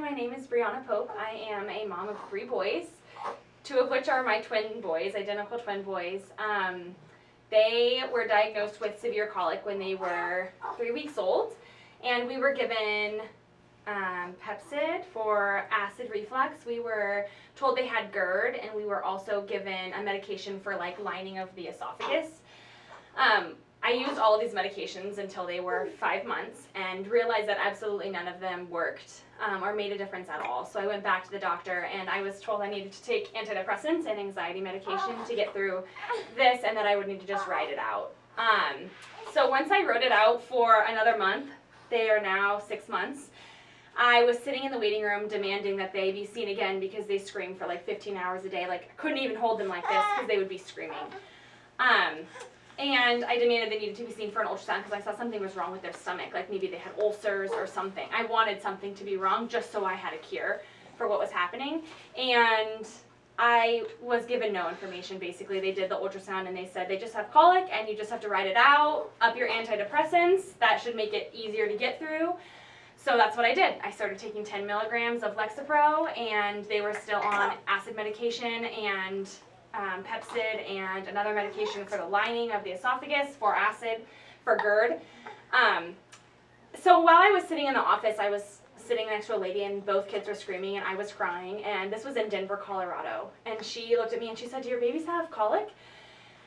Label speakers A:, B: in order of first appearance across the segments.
A: my name is Brianna Pope. I am a mom of 3 boys, 2 of which are my twin boys, identical twin boys. They were diagnosed with severe colic when they were 3 weeks old, and we were given Pepcid for acid reflux. We were told they had GERD, and we were also given a medication for like lining of the esophagus. I used all of these medications until they were 5 months and realized that absolutely none of them worked or made a difference at all. So I went back to the doctor and I was told I needed to take antidepressants and anxiety medication to get through this, and that I would need to just ride it out. So once I rode it out for another month, they are now 6 months, I was sitting in the waiting room demanding that they be seen again because they screamed for like 15 hours a day. Like, I couldn't even hold them like this because they would be screaming. And I demanded they needed to be seen for an ultrasound because I saw something was wrong with their stomach, like maybe they had ulcers or something. I wanted something to be wrong just so I had a cure for what was happening. And I was given no information, basically. They did the ultrasound and they said they just have colic and you just have to ride it out, up your antidepressants. That should make it easier to get through. So that's what I did. I started taking 10 milligrams of Lexapro, and they were still on acid medication and Pepcid and another medication for the lining of the esophagus for acid, for GERD. So while I was sitting in the office, I was sitting next to a lady and both kids were screaming and I was crying, and this was in Denver, Colorado. And she looked at me and she said, "Do your babies have colic?"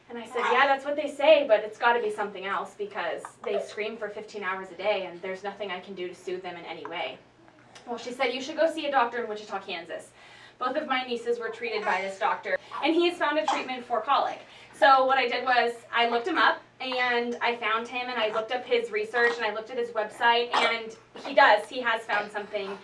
A: And I said, "Yeah, that's what they say, but it's got to be something else because they scream for 15 hours a day and there's nothing I can do to soothe them in any way." Well, she said, "You should go see a doctor in Wichita, Kansas." Both of my nieces were treated by this doctor, and he has found a treatment for colic. So what I did was I looked him up, and I found him, and I looked up his research, and I looked at his website, and he has found something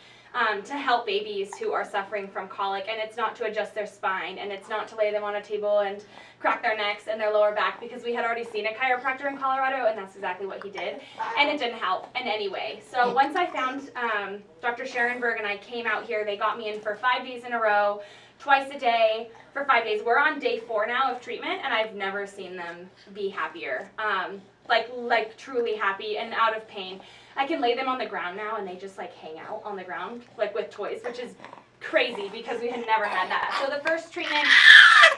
A: to help babies who are suffering from colic, and it's not to adjust their spine, and it's not to lay them on a table and crack their necks and their lower back, because we had already seen a chiropractor in Colorado, and that's exactly what he did, and it didn't help in any way. So once I found Dr. Scharenberg and I came out here, they got me in for 5 days in a row, twice a day for 5 days. We're on day 4 now of treatment, and I've never seen them be happier, like truly happy and out of pain. I can lay them on the ground now and they just like hang out on the ground like with toys, which is crazy because we had never had that. So the first treatment,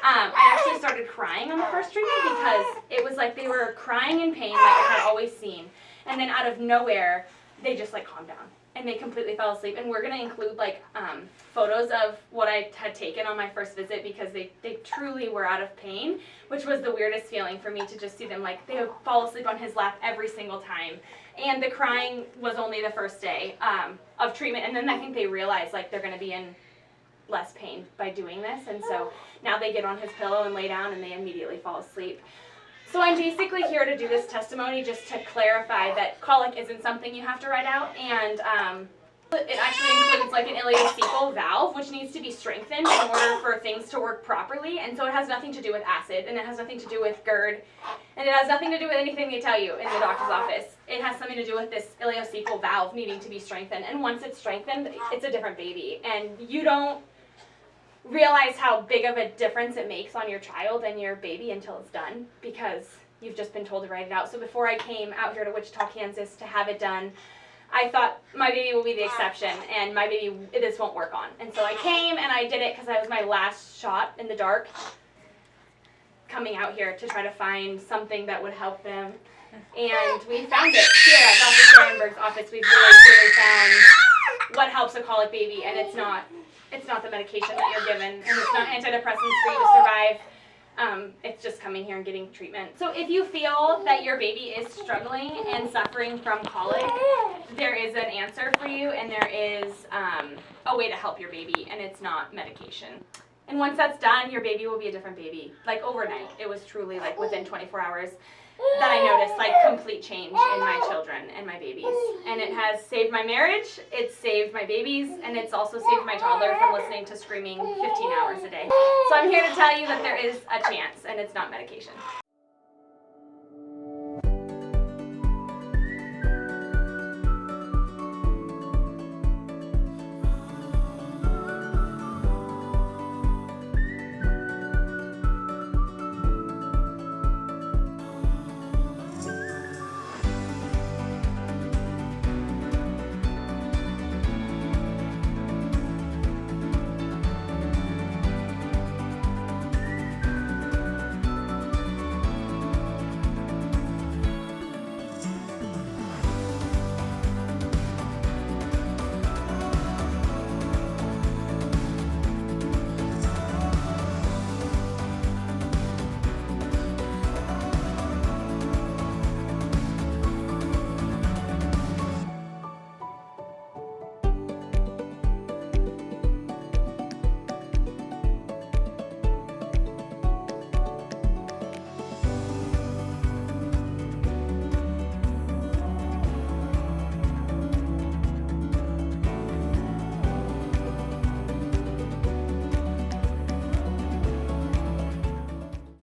A: I actually started crying on the first treatment because it was like they were crying in pain like I had always seen, and then out of nowhere they just like calmed down and they completely fell asleep. And we're going to include like photos of what I had taken on my first visit because they truly were out of pain, which was the weirdest feeling for me to just see them. Like, they would fall asleep on his lap every single time. And the crying was only the first day of treatment, and then I think they realized like they're going to be in less pain by doing this, and so now they get on his pillow and lay down and they immediately fall asleep. So I'm basically here to do this testimony just to clarify that colic isn't something you have to ride out, and it actually includes like an ileocecal valve, which needs to be strengthened in order for things to work properly. And so it has nothing to do with acid, and it has nothing to do with GERD, and it has nothing to do with anything they tell you in the doctor's office. It has something to do with this ileocecal valve needing to be strengthened. And once it's strengthened, it's a different baby. And you don't realize how big of a difference it makes on your child and your baby until it's done, because you've just been told to write it out. So before I came out here to Wichita, Kansas to have it done, I thought my baby will be the exception and my baby this won't work on. And so I came and I did it because that was my last shot in the dark, coming out here to try to find something that would help them. And we found it here at Dr. Scharenberg's office. We've really found what helps a colic baby, and it's not the medication that you're given, and it's not antidepressants for you to survive. It's just coming here and getting treatment. So if you feel that your baby is struggling and suffering from colic, there is an answer for you, and there is a way to help your baby, and it's not medication. And once that's done, your baby will be a different baby. Like overnight, it was truly like within 24 hours that I noticed like complete change in my children and my babies. And it has saved my marriage, it's saved my babies, and it's also saved my toddler from listening to screaming 15 hours a day. So I'm here to tell you that there is a chance, and it's not medication.